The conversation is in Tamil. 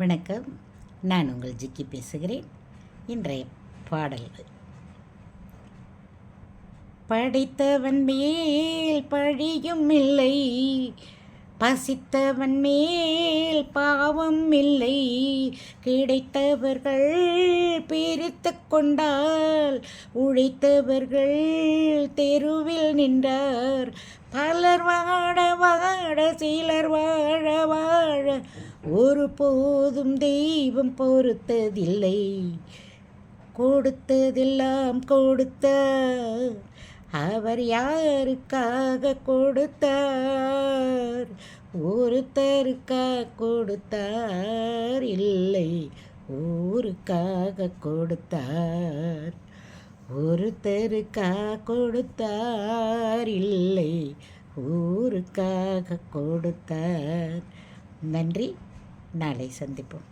வணக்கம். நான் உங்கள் ஜிக்கி பேசுகிறேன். இன்றைய பாடல், படைத்தவன் மேல் பழியும் இல்லை, பசித்தவன் மேல் பாவம் இல்லை, கிடைத்தவர்கள் பிரித்து கொண்டால் உழைத்தவர்கள் தெருவில் நின்றார். பலர் வாட வாட சிலர் வாழ வாழ ஒரு போதும் தெய்வம் பொறுத்ததில்லை. கொடுத்ததெல்லாம் கொடுத்தார், அவர் யாருக்காக கொடுத்தார்? ஒருத்தருக்காக கொடுத்தார், இல்லை ஊருக்காக கொடுத்தார். ஒருத்தருக்காக கொடுத்தார், இல்லை ஊருக்காக கொடுத்தார். நன்றி. நாளை சந்திப்போம்.